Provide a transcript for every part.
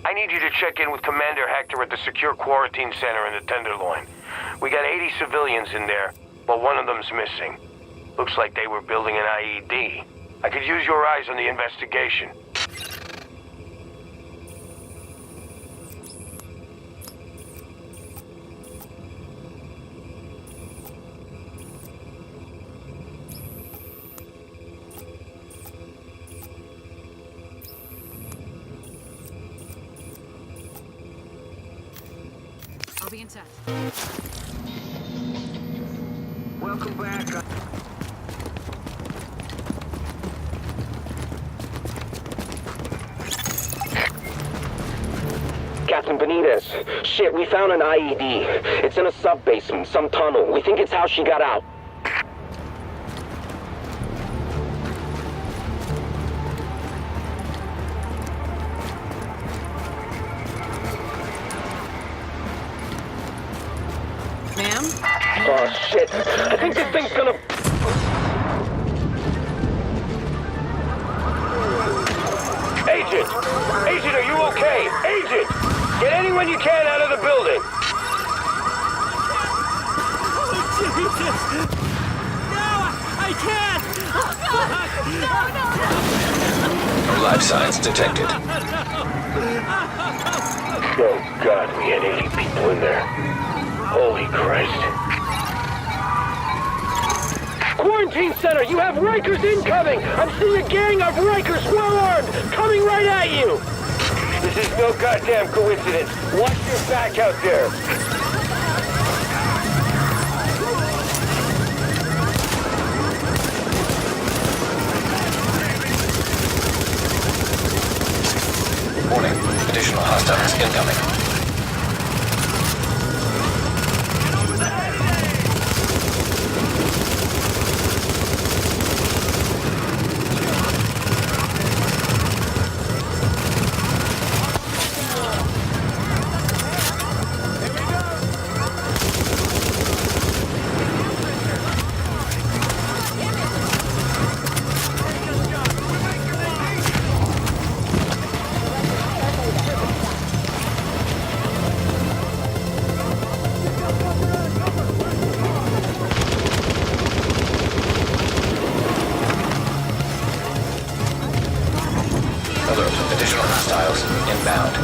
I need you to check in with Commander Hector at the secure quarantine center in the Tenderloin. We got 80 civilians in there, but one of them's missing. Looks like they were building an IED. I could use your eyes on the investigation. I'll be in touch. Welcome back. Captain Benitez. Shit, we found an IED. It's in a sub-basement, some tunnel. We think it's how she got out. Ma'am? Oh, shit. I think this thing's gonna... Agent! Agent, are you okay? Agent! Get anyone you can out of the building! Oh, Jesus! No! I can't! No! Life signs detected. Oh, God, we had 80 people in there. Holy Christ. Quarantine center, you have Rikers incoming! I'm seeing a gang of Rikers well-armed, coming right at you! This is no goddamn coincidence. Watch your back out there. Warning, additional hostiles incoming. Additional hostiles inbound.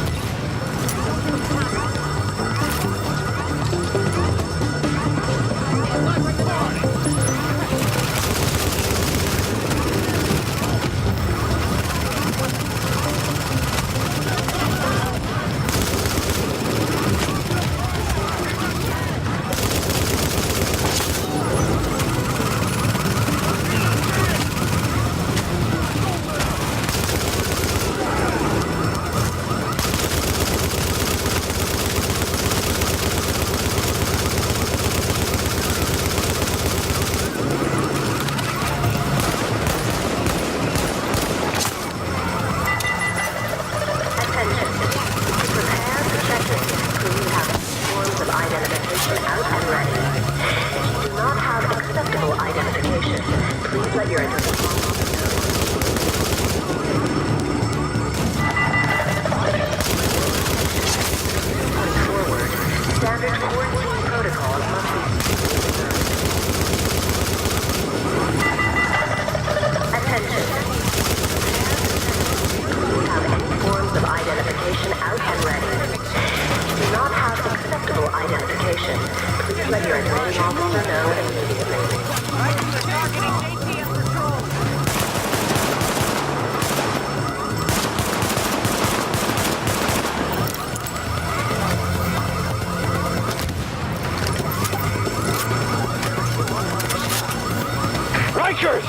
Rikers!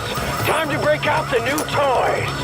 Time to break out the new toys!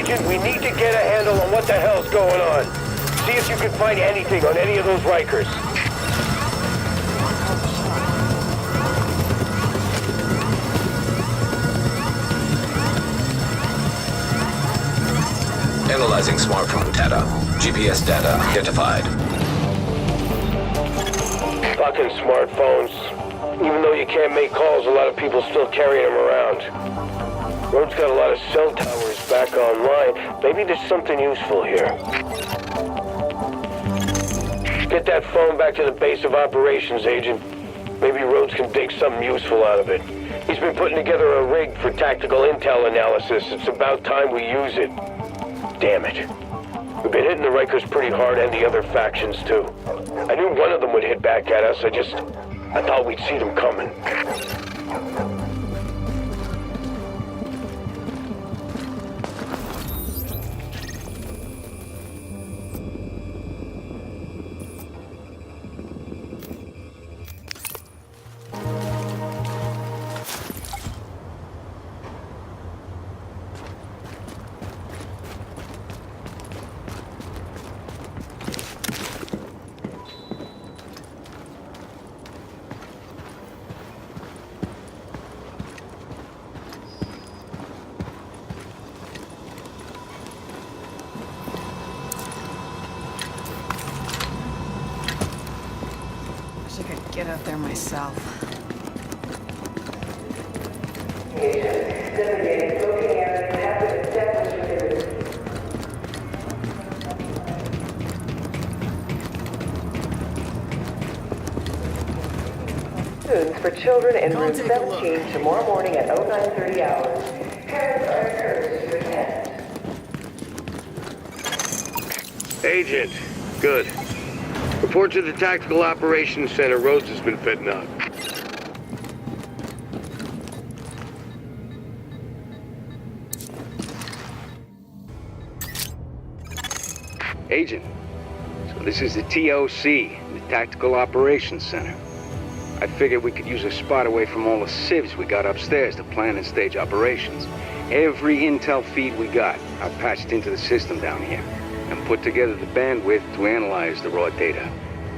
Agent, we need to get a handle on what the hell's going on. See if you can find anything on any of those Rikers. Analyzing smartphone data. GPS data identified. Fucking smartphones. Even though you can't make calls, a lot of people still carry them around. Road's got a lot of cell towers back online. Maybe there's something useful here. Get that phone back to the base of operations, Agent. Maybe Rhodes can dig something useful out of it. He's been putting together a rig for tactical intel analysis. It's about time we use it. Damn it. We've been hitting the Rikers pretty hard and the other factions too. I knew one of them would hit back at us. I thought we'd see them coming. Wish I could get out there myself. For children in room 17 tomorrow morning at 0930 hours. Parents are encouraged to attend. Agent, good. Report to the Tactical Operations Center. Rhodes has been fitting up. Agent, so this is the TOC, the Tactical Operations Center. I figured we could use a spot away from all the civs we got upstairs to plan and stage operations. Every intel feed we got, I patched into the system down here and put together the bandwidth to analyze the raw data.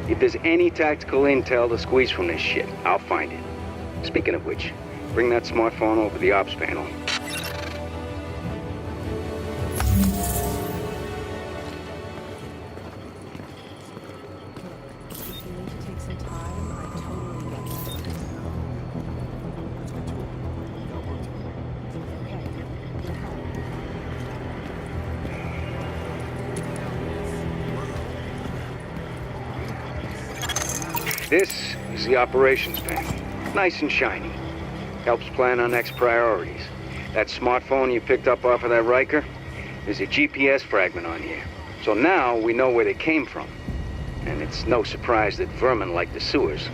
If there's any tactical intel to squeeze from this shit, I'll find it. Speaking of which, bring that smartphone over the ops panel. This is the operations panel. Nice and shiny. Helps plan our next priorities. That smartphone you picked up off of that Riker, there's a GPS fragment on here. So now we know where they came from. And it's no surprise that vermin like the sewers.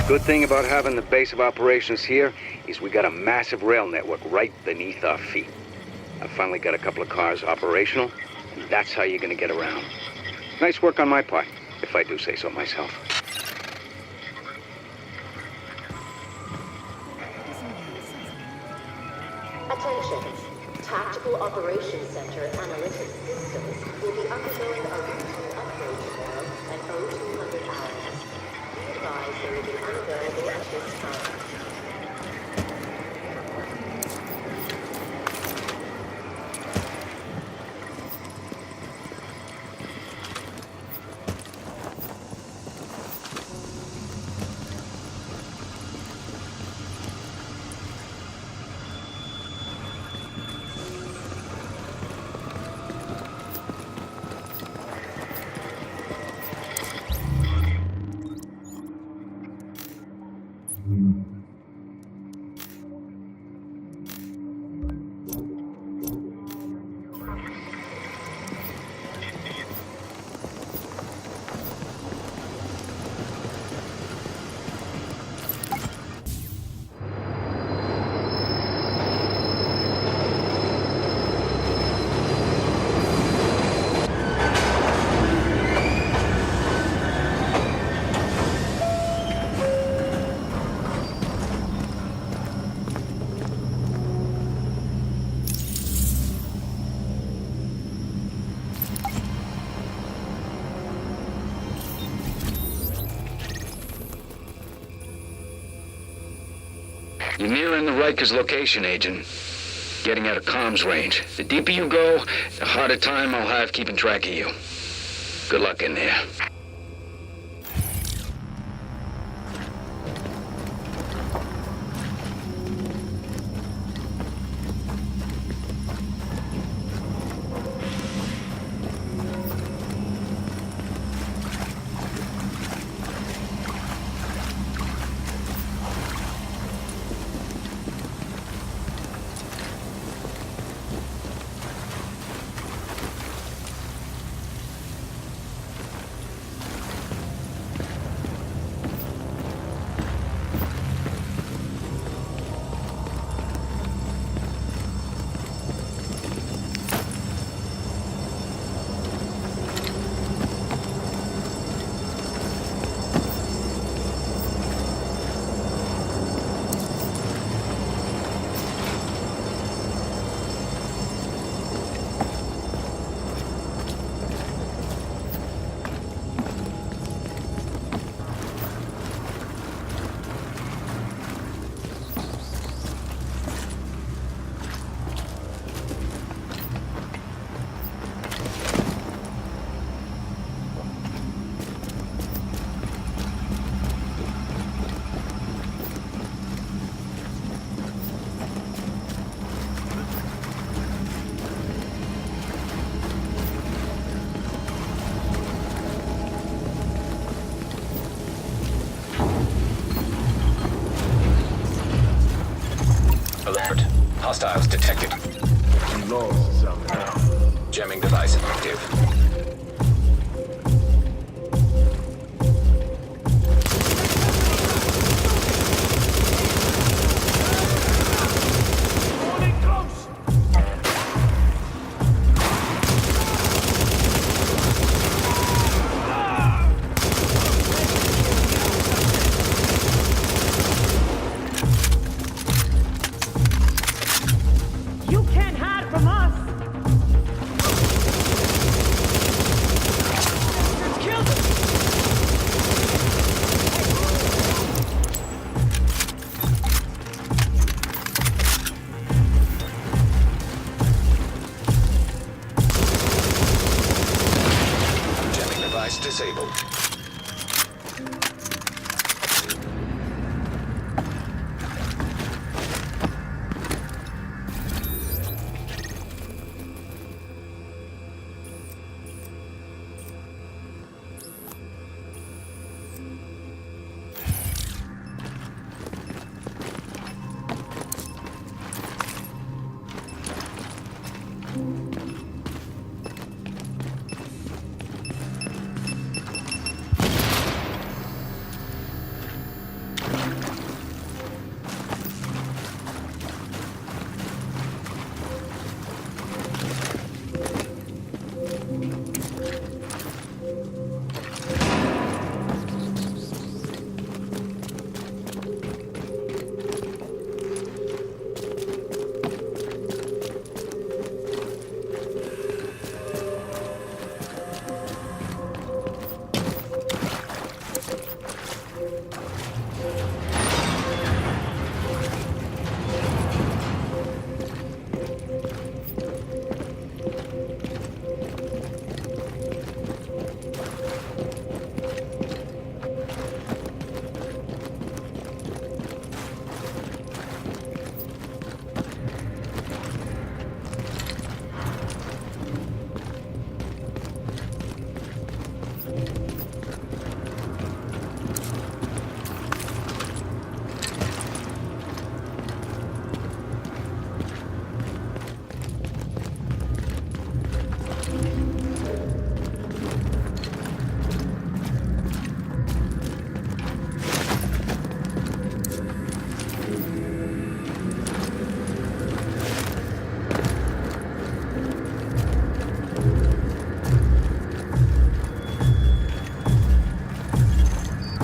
Good thing about having the base of operations here is we got a massive rail network right beneath our feet. I finally got a couple of cars operational, and that's how you're gonna get around. Nice work on my part, if I do say so myself. Attention. Tactical Operations Center analytics systems will be undergoing a routine upgrade tomorrow at 0200 hours. Be advised they will be unavailable at this time. Mm-hmm. You're nearing the Rikers location, Agent. Getting out of comms range. The deeper you go, the harder time I'll have keeping track of you. Good luck in there. Alert. Hostiles detected. Lost somehow. Jamming device active. You can't hide from us! Kill them! Jamming device disabled.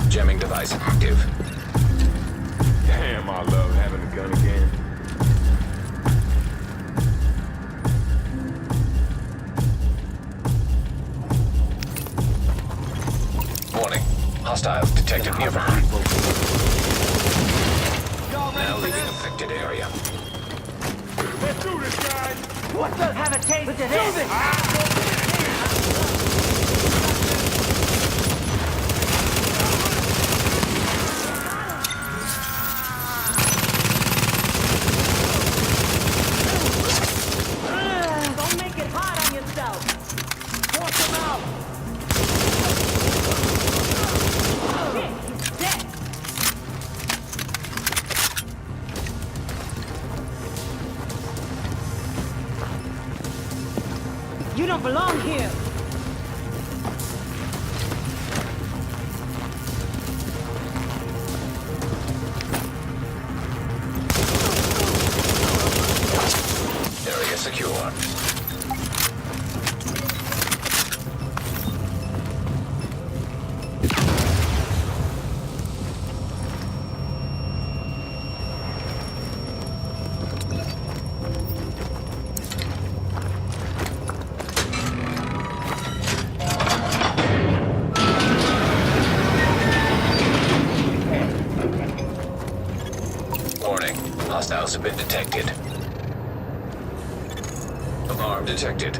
Jamming device active. Damn, I love having a gun again. Warning. Hostiles detected nearby. Now leaving affected area. Let's do this, guys! What the? Have a taste of this! Don't make it hard on yourself! Force him out! Shit, he's dead! You don't belong here! Area secure. Warning, hostiles have been detected. Alarm detected.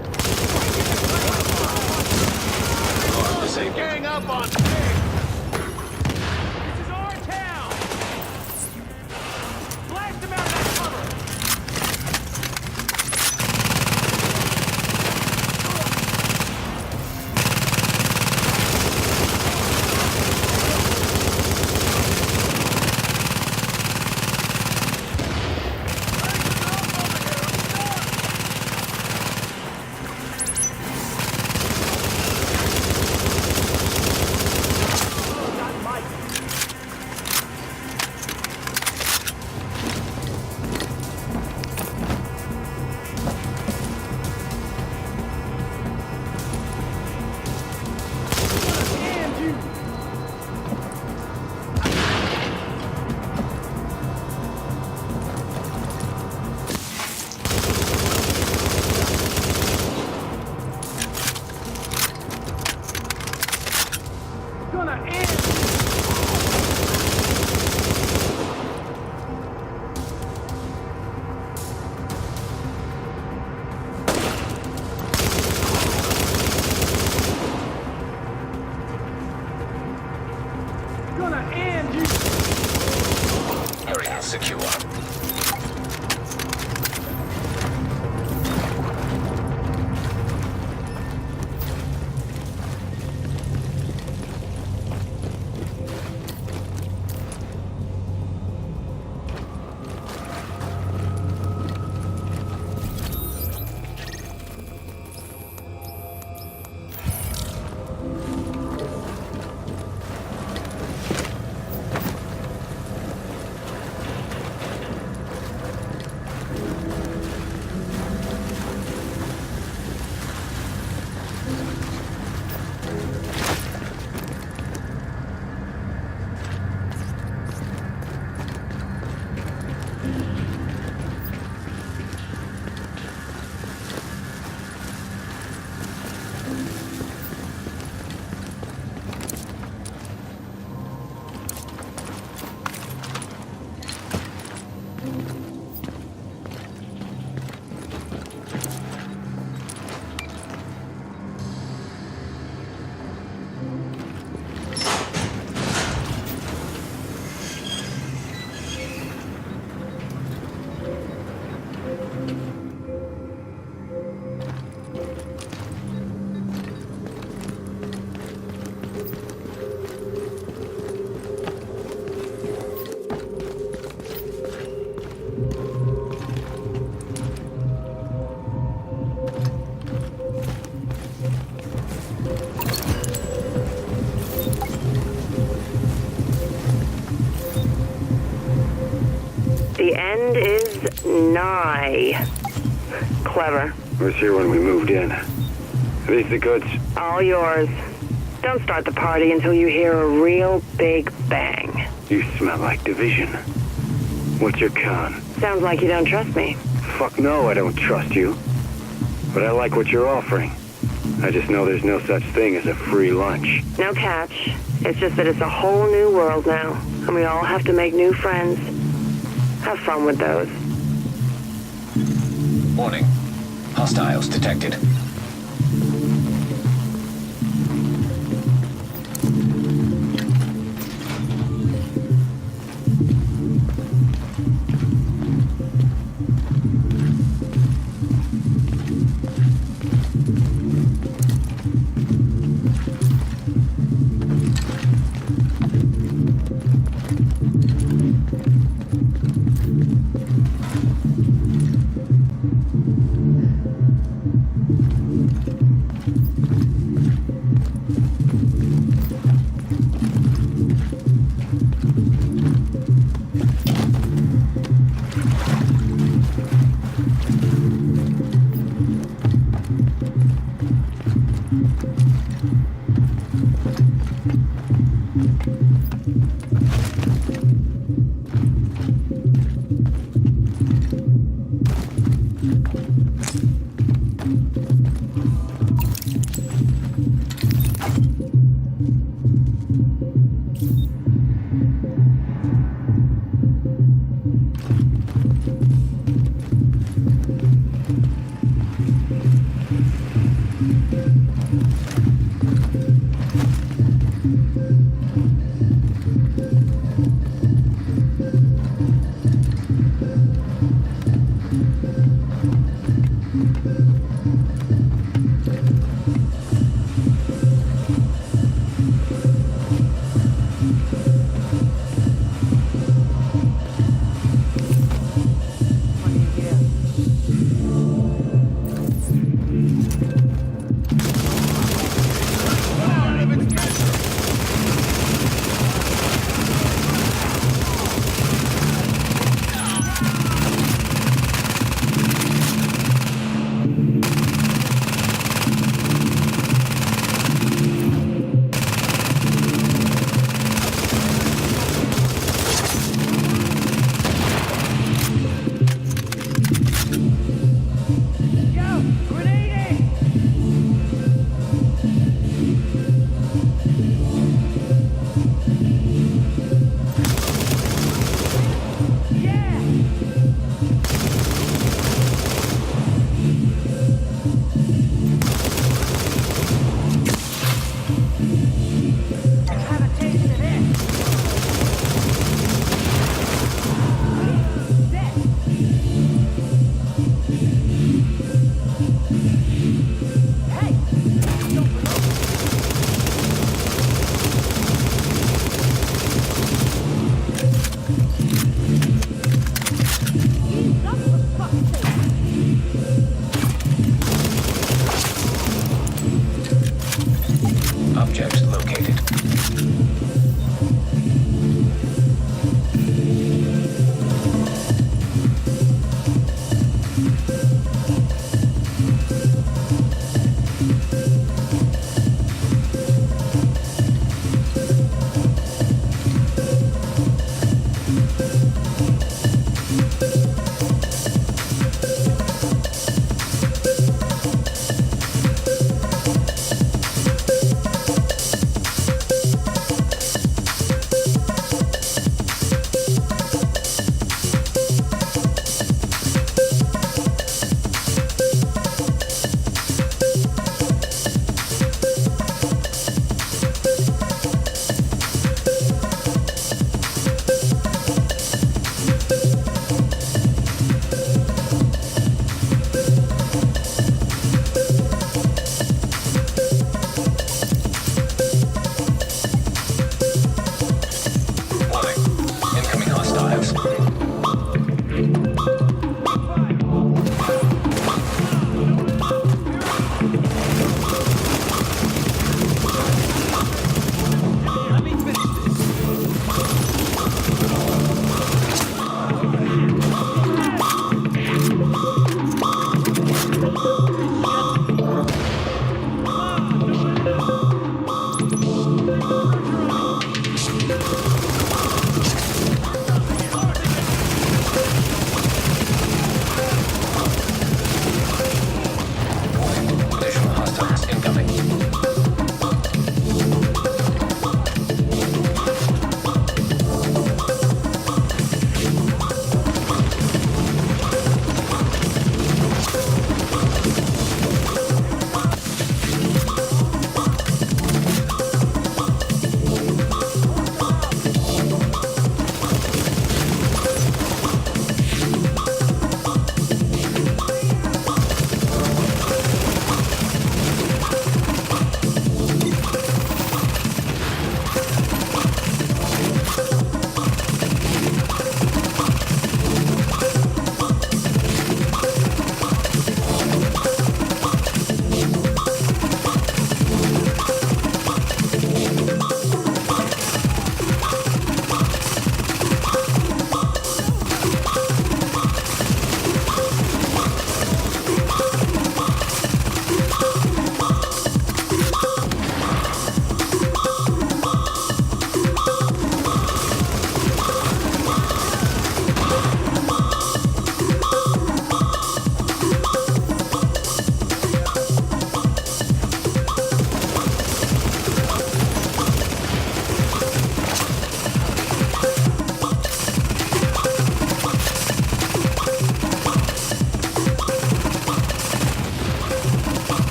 Alarm disabled. Gang up on me! This is our town! Blast him out of that cover! Area secure. The end is nigh. Clever. Was here when we moved in. Are these the goods? All yours. Don't start the party until you hear a real big bang. You smell like division. What's your con? Sounds like you don't trust me. Fuck no, I don't trust you. But I like what you're offering. I just know there's no such thing as a free lunch. No catch. It's just that it's a whole new world now, and we all have to make new friends. Have fun with those. Warning. Hostiles detected.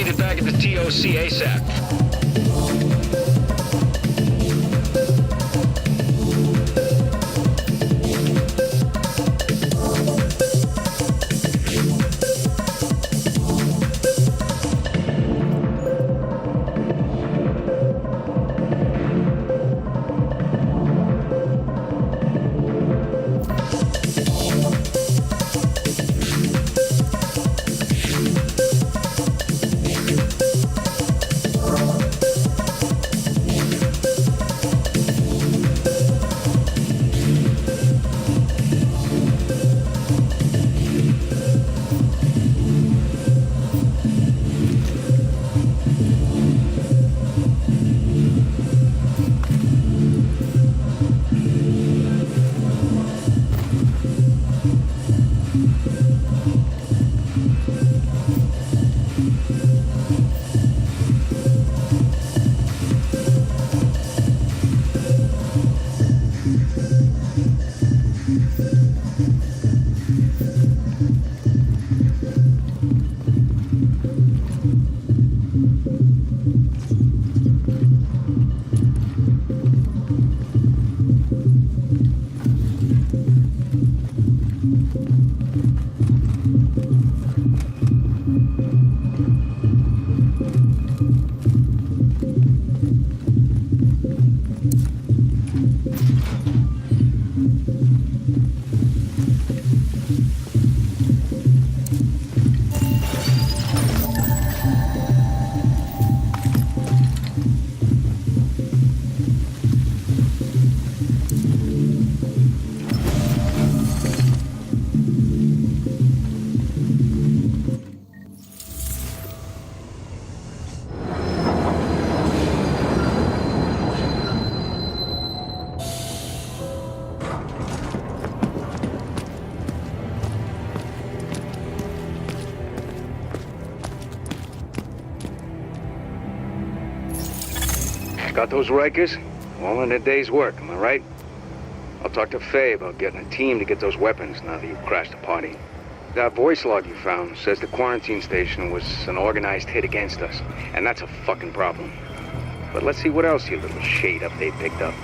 needed back at the TOC ASAP. Got those Rikers? All in a day's work, am I right? I'll talk to Faye about getting a team to get those weapons now that you've crashed the party. That voice log you found says the quarantine station was an organized hit against us, and that's a fucking problem. But let's see what else your little shade update picked up.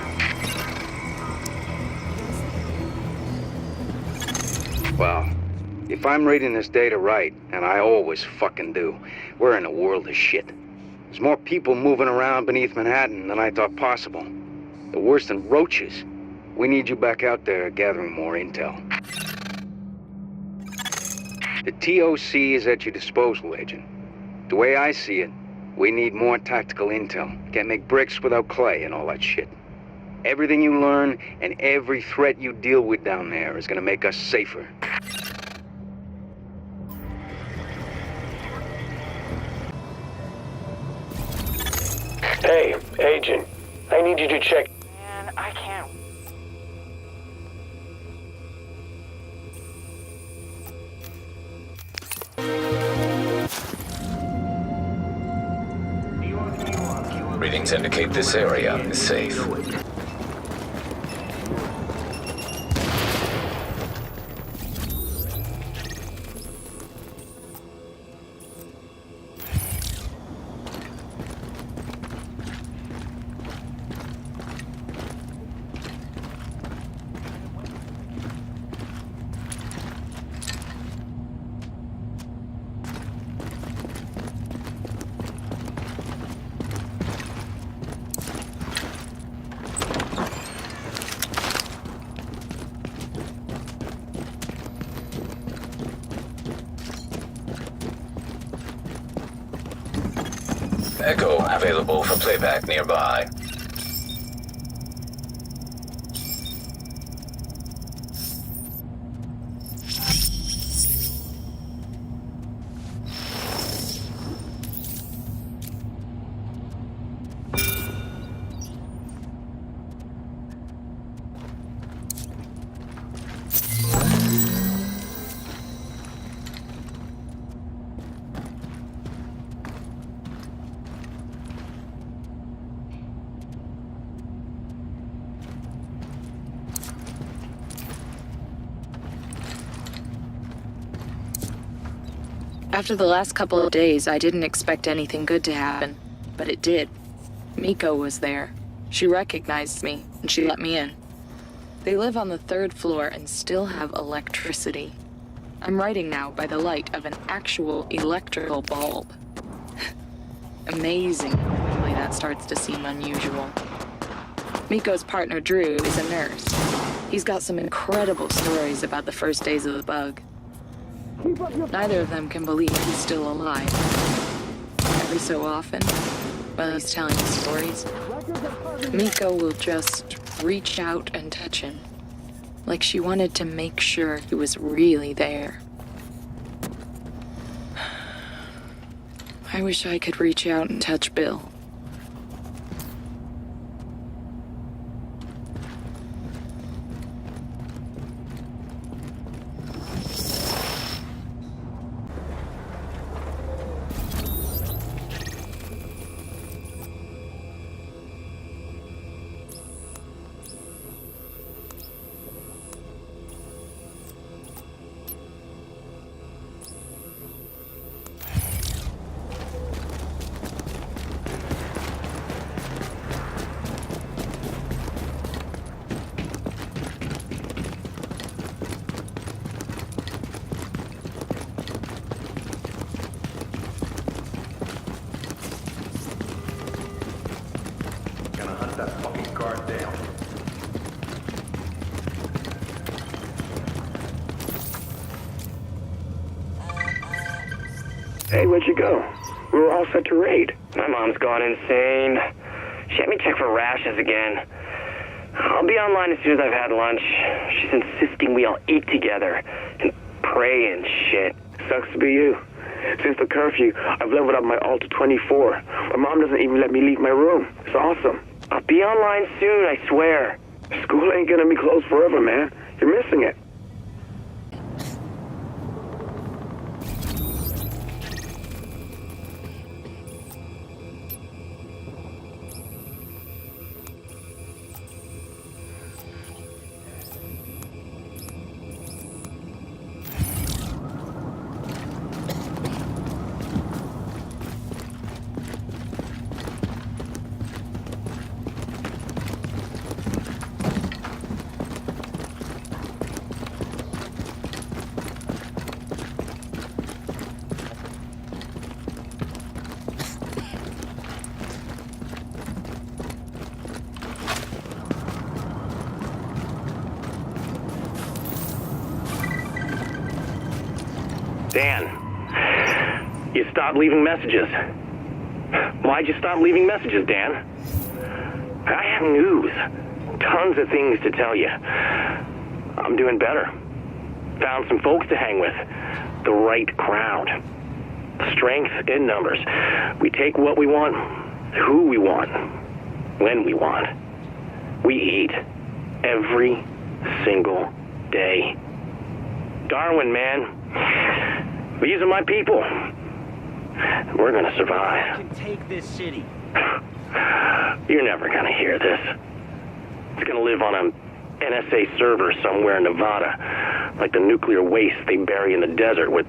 Well, if I'm reading this data right, and I always fucking do, we're in a world of shit. There's more people moving around beneath Manhattan than I thought possible. They're worse than roaches. We need you back out there gathering more intel. The TOC is at your disposal, Agent. The way I see it, we need more tactical intel. Can't make bricks without clay and all that shit. Everything you learn and every threat you deal with down there is gonna make us safer. Hey, Agent. I need you to check. Man, I can't. Readings indicate this area is safe. Echo available for playback nearby. After the last couple of days, I didn't expect anything good to happen, but it did. Miko was there. She recognized me, and she let me in. They live on the 3rd floor and still have electricity. I'm writing now by the light of an actual electrical bulb. Amazing. Quickly that starts to seem unusual. Miko's partner, Drew, is a nurse. He's got some incredible stories about the first days of the bug. Neither of them can believe he's still alive. Every so often, while he's telling the stories, Miko will just reach out and touch him, like she wanted to make sure he was really there. I wish I could reach out and touch Bill. Hey, where'd you go? We were all set to raid. My mom's gone insane. She had me check for rashes again. I'll be online as soon as I've had lunch. She's insisting we all eat together and pray and shit. Sucks to be you. Since the curfew, I've leveled up my alt to 24. My mom doesn't even let me leave my room. It's awesome. I'll be online soon, I swear. School ain't gonna be closed forever, man. You're missing it. Dan, you stopped leaving messages. Why'd you stop leaving messages, Dan? I have news. Tons of things to tell you. I'm doing better. Found some folks to hang with. The right crowd. Strength in numbers. We take what we want, who we want, when we want. We eat every single day. Darwin, man. These are my people. We're gonna survive. You can take this city. You're never gonna hear this. It's gonna live on an NSA server somewhere in Nevada, like the nuclear waste they bury in the desert with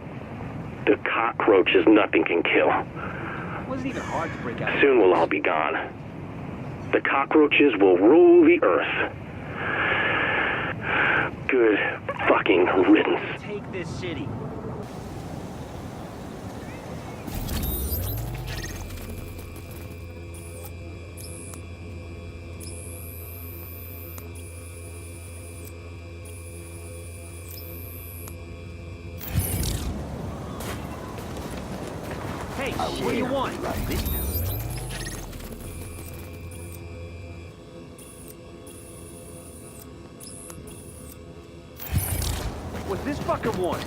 the cockroaches nothing can kill. It wasn't even hard to break out. Soon we'll all be gone. The cockroaches will rule the earth. Good fucking riddance. Take this city. Hey, what do you want? What's this fucking one?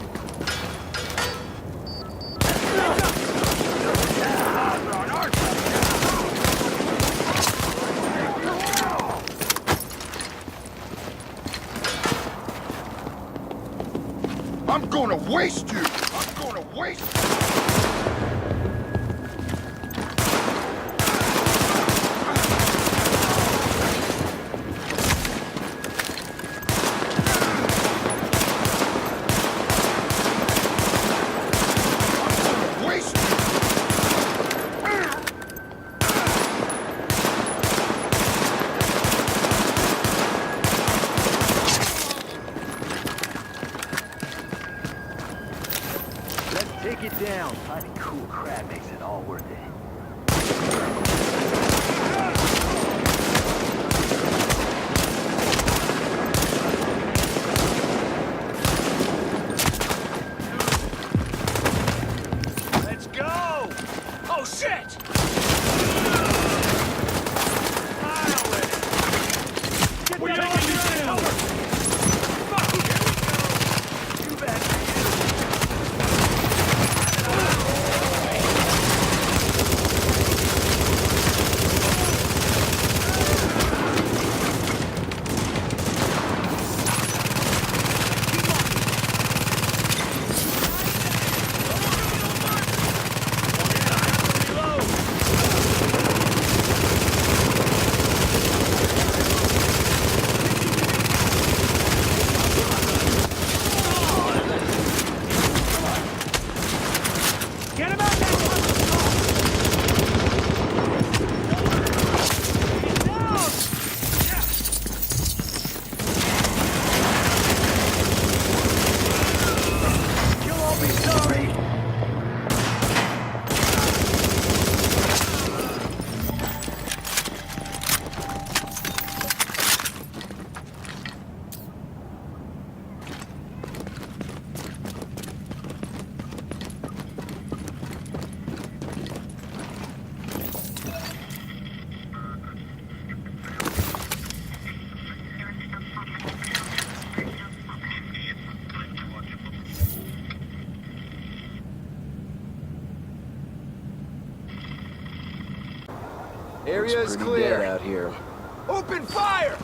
I'm gonna waste you! I'm gonna waste you! I'm Area is clear. Dead out here. Open fire!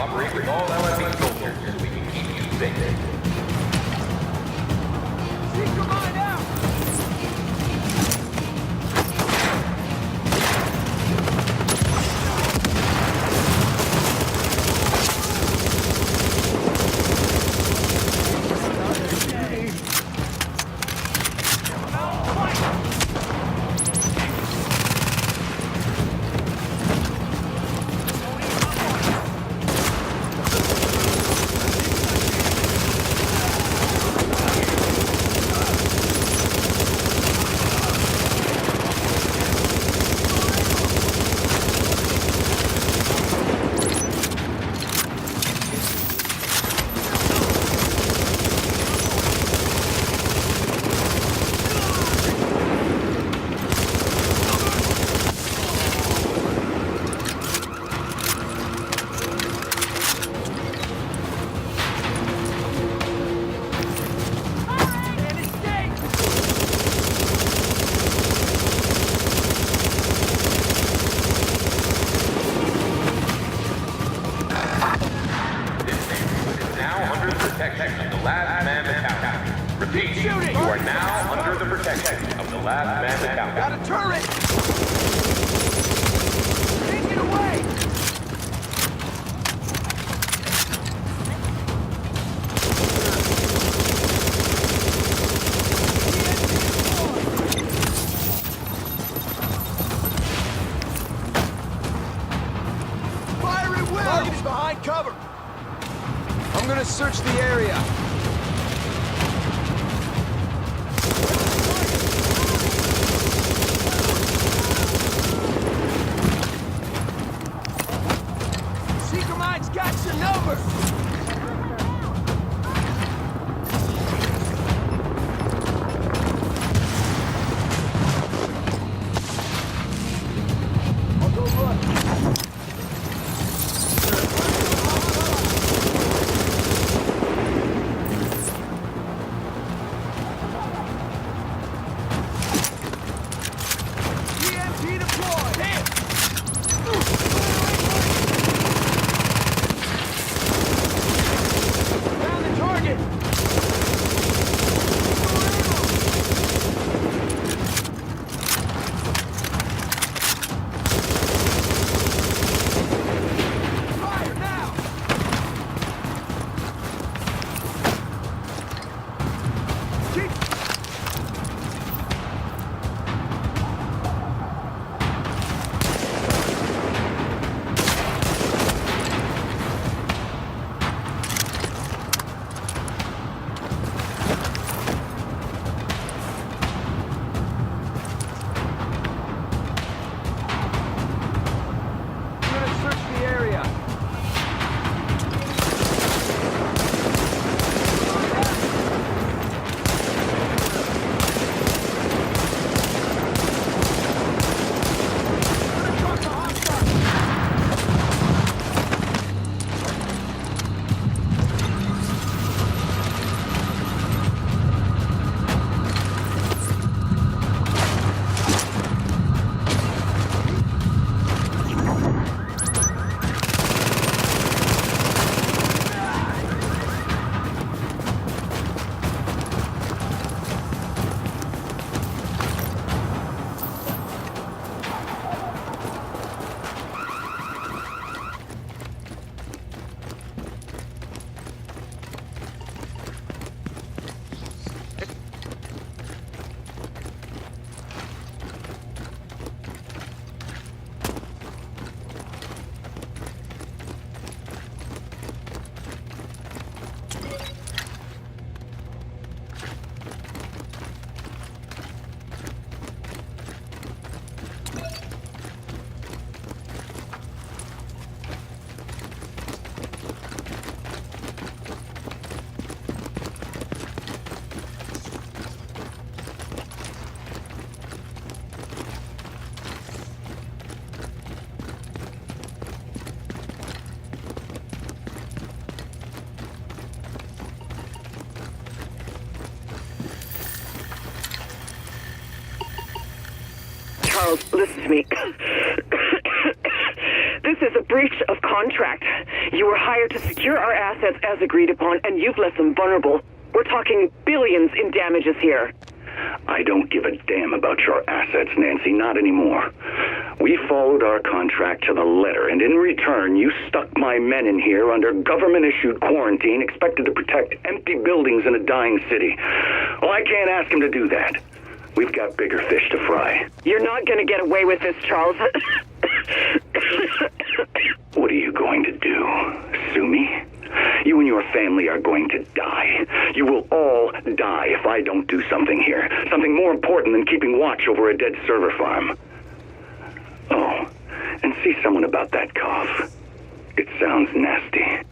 Cooperate with all LSE soldiers so we can keep you safe. Keep your mind out! Search the area. Seeker Mine's got your number. I'll go run. Charles, listen to me. This is a breach of contract. You were hired to secure our assets as agreed upon, and you've left them vulnerable. We're talking billions in damages here. I don't give a damn about your assets, Nancy, not anymore. We followed our contract to the letter, and in return, you stuck my men in here under government-issued quarantine, expected to protect empty buildings in a dying city. Well, I can't ask them to do that. We've got bigger fish to fry. You're not going to get away with this, Charles. What are you going to do? Sue me? You and your family are going to die. You will all die if I don't do something here. Something more important than keeping watch over a dead server farm. Oh, and see someone about that cough. It sounds nasty.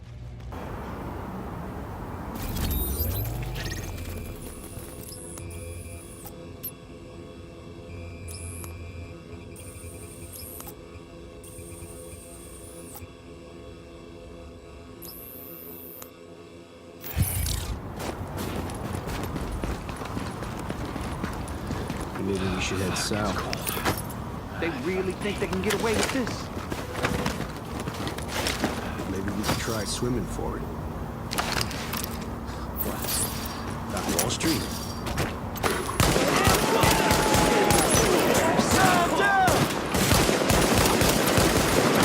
Maybe we should head south. They really think they can get away with this? Maybe we could try swimming for it. What? Not Wall Street.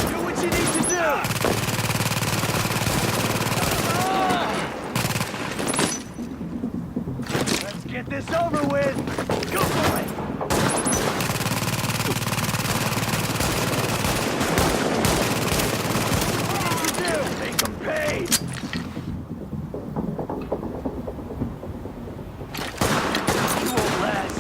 Do what you need to do! Let's get this over with! Go for it! Make them pay! You won't last.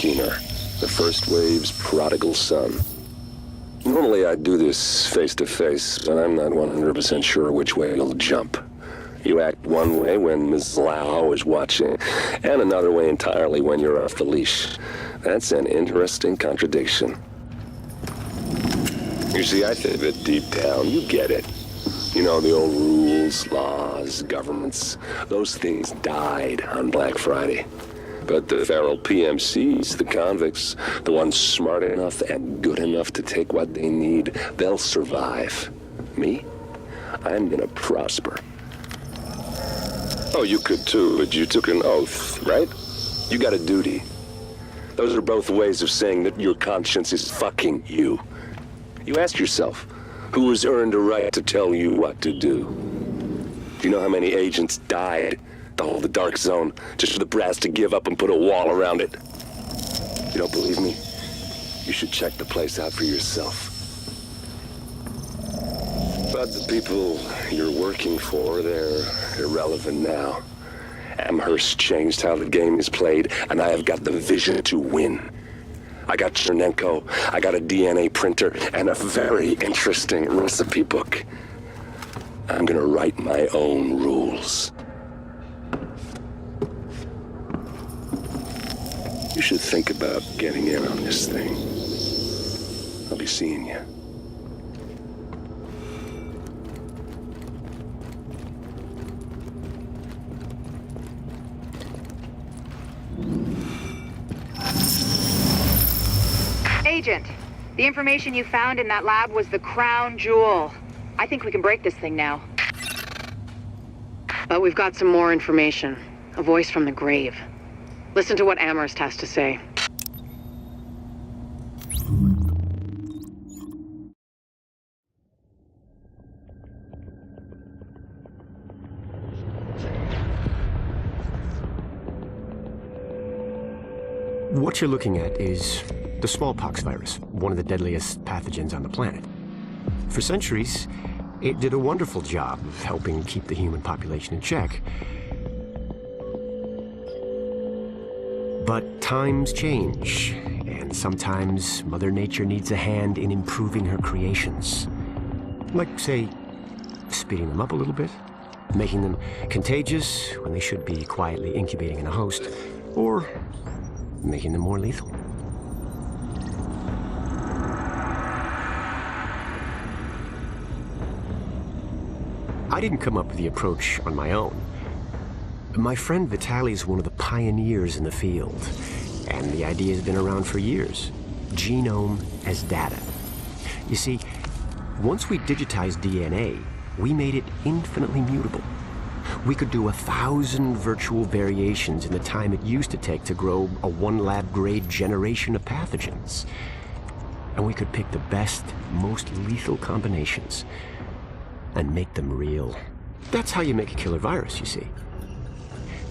Keener, the first wave's prodigal son. Normally I'd do this face-to-face, but I'm not 100% sure which way you'll jump. You act one way when Ms. Lau is watching, and another way entirely when you're off the leash. That's an interesting contradiction. You see, I think that deep down, you get it. You know, the old rules, laws, governments, those things died on Black Friday. But the feral PMCs, the convicts, the ones smart enough and good enough to take what they need, they'll survive. Me? I'm gonna prosper. Oh, you could too, but you took an oath, right? You got a duty. Those are both ways of saying that your conscience is fucking you. You ask yourself, who has earned a right to tell you what to do? Do you know how many agents died to hold the dark zone just for the brass to give up and put a wall around it? You don't believe me? You should check the place out for yourself. But the people you're working for, they're irrelevant now. Amherst changed how the game is played, and I have got the vision to win. I got Chernenko, I got a DNA printer, and a very interesting recipe book. I'm gonna write my own rules. You should think about getting in on this thing. I'll be seeing you. Agent, the information you found in that lab was the crown jewel. I think we can break this thing now. But we've got some more information. A voice from the grave. Listen to what Amherst has to say. What you're looking at is the smallpox virus, one of the deadliest pathogens on the planet. For centuries, it did a wonderful job of helping keep the human population in check. But times change, and sometimes Mother Nature needs a hand in improving her creations. Like, say, speeding them up a little bit, making them contagious when they should be quietly incubating in a host, or making them more lethal. I didn't come up with the approach on my own. My friend Vitaly is one of the pioneers in the field, and the idea has been around for years. Genome as data. You see, once we digitized DNA, we made it infinitely mutable. We could do 1,000 virtual variations in the time it used to take to grow a one-lab-grade generation of pathogens. And we could pick the best, most lethal combinations and make them real. That's how you make a killer virus, you see.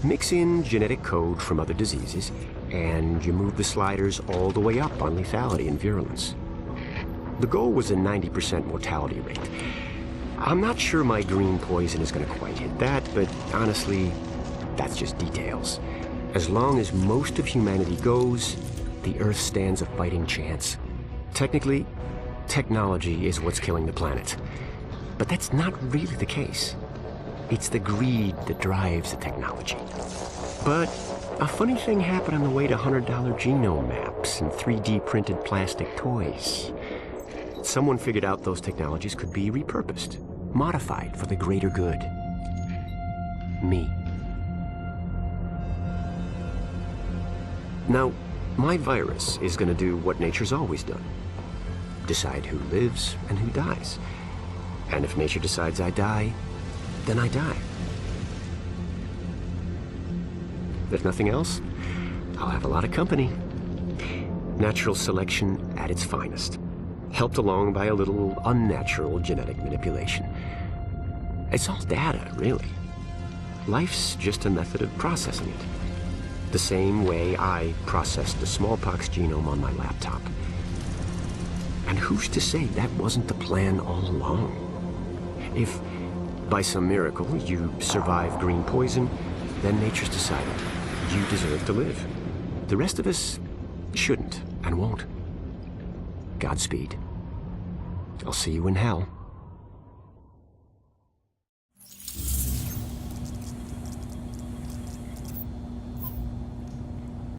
Mix in genetic code from other diseases, and you move the sliders all the way up on lethality and virulence. The goal was a 90% mortality rate. I'm not sure my green poison is going to quite hit that, but honestly, that's just details. As long as most of humanity goes, the Earth stands a fighting chance. Technically, technology is what's killing the planet. But that's not really the case. It's the greed that drives the technology. But a funny thing happened on the way to $100 genome maps and 3D printed plastic toys. Someone figured out those technologies could be repurposed, modified for the greater good. Me. Now, my virus is going to do what nature's always done. Decide who lives and who dies. And if nature decides I die, then I die. If nothing else, I'll have a lot of company. Natural selection at its finest, helped along by a little unnatural genetic manipulation. It's all data, really. Life's just a method of processing it. The same way I processed the smallpox genome on my laptop. And who's to say that wasn't the plan all along? If, by some miracle, you survive green poison, then nature's decided you deserve to live. The rest of us, Shouldn't and won't. Godspeed. I'll see you in hell.